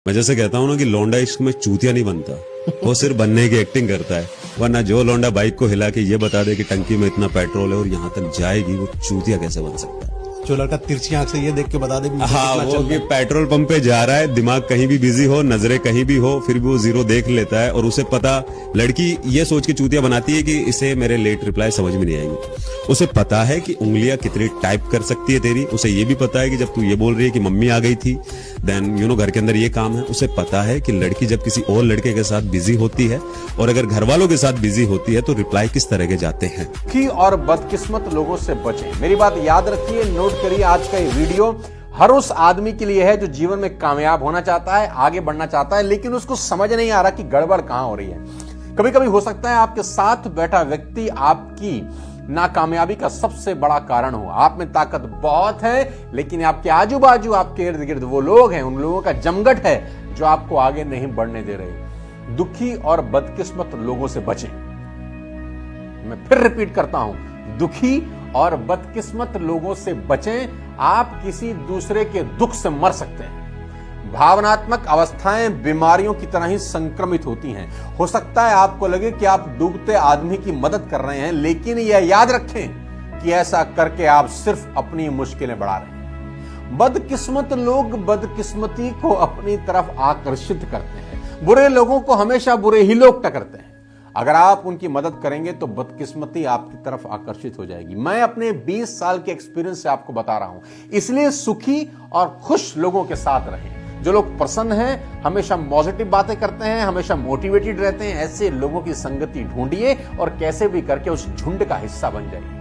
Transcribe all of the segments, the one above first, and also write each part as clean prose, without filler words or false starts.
मैं जैसे कहता हूँ ना कि लौंडा इश्क में चूतिया नहीं बनता, वो सिर्फ बनने की एक्टिंग करता है। वरना जो लौंडा बाइक को हिला के ये बता दे कि टंकी में इतना पेट्रोल है और यहाँ तक जाएगी, वो चूतिया कैसे बन सकता है। जो लड़का तिरछी आंख से ये देख के बता दे हाँ, वो कि पेट्रोल पंप पे जा रहा है, दिमाग कहीं भी बिजी हो, नजरें कहीं भी हो, फिर भी वो जीरो देख लेता है और उसे पता, लड़की ये सोच के चूतिया बनाती है कि इसे मेरे लेट रिप्लाई समझ में नहीं आएंगे। उसे पता है कि उंगलियां कितनी टाइप कर सकती है तेरी, उसे ये भी पता है कि जब तू ये बोल रही है कि मम्मी आ गई थी, देन घर के अंदर ये काम है। उसे पता है कि लड़की जब किसी और लड़के के साथ बिजी होती है और अगर घर वालों के साथ बिजी होती है तो रिप्लाई किस तरह के जाते हैं। दुखी और बदकिस्मत लोगों से बचें। मेरी बात याद रखिए, नोट करिए। आज का ये वीडियो हर उस आदमी के लिए है जो जीवन में कामयाब होना चाहता है, आगे बढ़ना चाहता है, लेकिन उसको समझ नहीं आ रहा कि गड़बड़ कहां हो रही है। कभी कभी हो सकता है आपके साथ बैठा व्यक्ति आपकी नाकामयाबी का सबसे बड़ा कारण हो। आप में ताकत बहुत है, लेकिन आपके आजू बाजू, आपके इर्द गिर्द वो लोग हैं, उन लोगों का जमघट है जो आपको आगे नहीं बढ़ने दे रहे। दुखी और बदकिस्मत लोगों से बचें। मैं फिर रिपीट करता हूं, दुखी और बदकिस्मत लोगों से बचें। आप किसी दूसरे के दुख से मर सकते हैं। भावनात्मक अवस्थाएं बीमारियों की तरह ही संक्रमित होती हैं। हो सकता है आपको लगे कि आप डूबते आदमी की मदद कर रहे हैं, लेकिन यह याद रखें कि ऐसा करके आप सिर्फ अपनी मुश्किलें बढ़ा रहे हैं। बदकिस्मत लोग बदकिस्मती को अपनी तरफ आकर्षित करते हैं। बुरे लोगों को हमेशा बुरे ही लोग टकरते हैं। अगर आप उनकी मदद करेंगे तो बदकिस्मती आपकी तरफ आकर्षित हो जाएगी। मैं अपने 20 साल के एक्सपीरियंस से आपको बता रहा हूं। इसलिए सुखी और खुश लोगों के साथ रहें। जो लोग प्रसन्न हैं, हमेशा पॉजिटिव बातें करते हैं, हमेशा मोटिवेटेड रहते हैं, ऐसे लोगों की संगति ढूंढिए और कैसे भी करके उस झुंड का हिस्सा बन जाइए।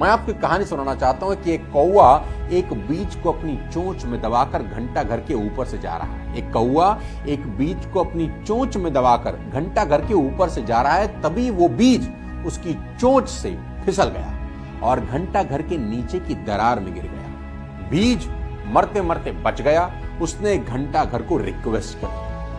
मैं आपको कहानी सुनाना चाहता हूं कि एक कौवा एक बीज को अपनी चोंच में दबाकर घंटा घर के ऊपर से जा रहा है। एक कौवा एक बीज को अपनी चोंच में दबाकर घंटा घर के ऊपर से जा रहा है। तभी वो बीज उसकी चोंच से फिसल गया और घंटा घर के नीचे की दरार में गिर गया। बीज मरते मरते बच गया। उसने घंटा घर को रिक्वेस्ट की,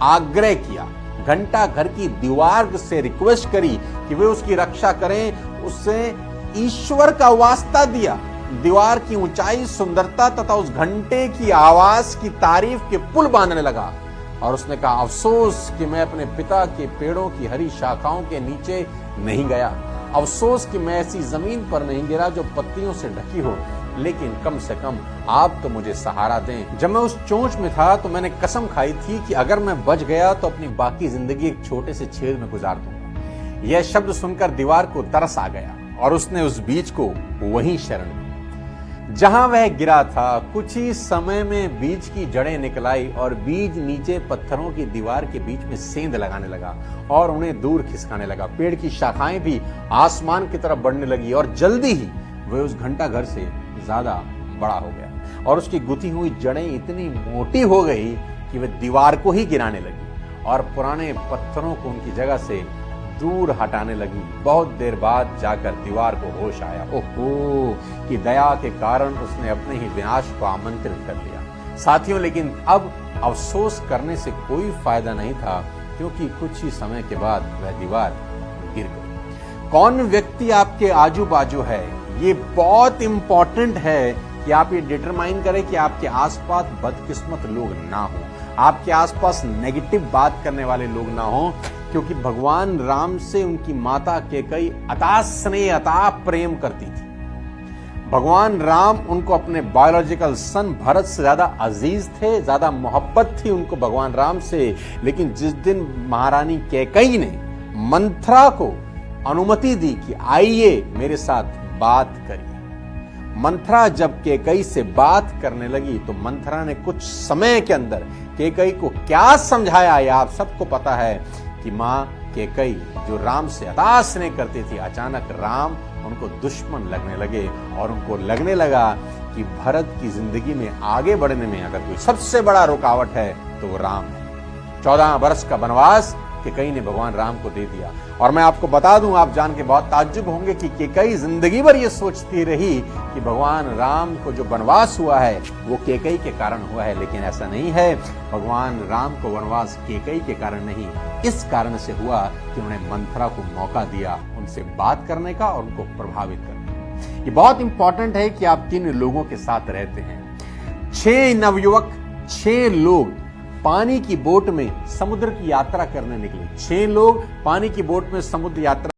आग्रह किया, घंटा घर की दीवार से रिक्वेस्ट करी कि वे उसकी रक्षा करें। उससे ईश्वर का वास्ता दिया। दीवार की ऊंचाई, सुंदरता तथा उस घंटे की आवाज की तारीफ के पुल बांधने लगा और उसने कहा, अफसोस कि मैं अपने पिता के पेड़ों की हरी शाखाओं के नीचे नहीं गया। अफसोस कि मैं ऐसी जमीन पर नहीं गिरा जो पत्तियों से ढकी हो, लेकिन कम से कम आप तो मुझे सहारा दें। जब मैं उस चोंच में था तो मैंने कसम खाई थी कि अगर मैं बच गया तो अपनी बाकी जिंदगी एक छोटे से छेद में गुजार दूंगा। यह शब्द सुनकर दीवार को तरस आ गया और उसने उस बीज को वहीं शरण दी जहां वह गिरा था। कुछ ही समय में बीज की जड़ें निकल आई और बीज नीचे पत्थरों की दीवार के बीच में सेंध लगाने लगा और उन्हें दूर खिसकाने लगा। पेड़ की शाखाएं भी आसमान की तरफ बढ़ने लगी और जल्दी ही वह उस घंटा घर से ज्यादा बड़ा हो गया और उसकी गुथी हुई जड़ें इतनी मोटी हो गई कि वह दीवार को ही गिराने लगी और पुराने पत्थरों को उनकी जगह से दूर हटाने लगी। बहुत देर बाद जाकर दीवार को होश आया, ओहो, कि दया के कारण उसने अपने ही विनाश को आमंत्रित कर लिया। साथियों, लेकिन अब अफसोस करने से कोई फायदा नहीं था, क्योंकि कुछ ही समय के बाद वह दीवार गिर गई। कौन व्यक्ति आपके आजू बाजू है, ये बहुत इंपॉर्टेंट है कि आप ये डिटरमाइन करें कि आपके आसपास बदकिस्मत लोग ना हो, आपके आसपास नेगेटिव बात करने वाले लोग ना हो। क्योंकि भगवान राम से उनकी माता कैकेयी अथाह स्नेह, अथाह प्रेम करती थी। भगवान राम उनको अपने बायोलॉजिकल सन भरत से ज्यादा अजीज थे, ज्यादा मोहब्बत थी उनको भगवान राम से। लेकिन जिस दिन महारानी कैकेयी ने मंथरा को अनुमति दी कि आइए मेरे साथ बात करिए, मंथरा जब कैकेयी से बात करने लगी तो मंथरा ने कुछ समय के अंदर कैकेयी को क्या समझाया, ये आप सबको पता है कि माँ कैकेयी जो राम से अथाह स्नेह करती थी, अचानक राम उनको दुश्मन लगने लगे और उनको लगने लगा कि भरत की जिंदगी में आगे बढ़ने में अगर कोई सबसे बड़ा रुकावट है तो वो राम है। 14 वर्ष का वनवास कैकेयी ने भगवान राम को दे दिया। और मैं आपको बता दूं, आप जान के बहुत ताज्जुब होंगे कि कैकेयी जिंदगी भर ये सोचती रही कि भगवान राम को जो वनवास हुआ है वो कैकेयी के कारण हुआ है, लेकिन ऐसा नहीं है। भगवान राम को वनवास कैकेयी के कारण नहीं, इस कारण से हुआ कि उन्होंने मंथरा को मौका दिया उनसे बात करने का और उनको प्रभावित करने का। ये बहुत इंपॉर्टेंट है कि आप किन लोगों के साथ रहते हैं। 6 नवयुवक, 6 लोग पानी की बोट में समुद्र की यात्रा करने निकले। 6 लोग पानी की बोट में समुद्र यात्रा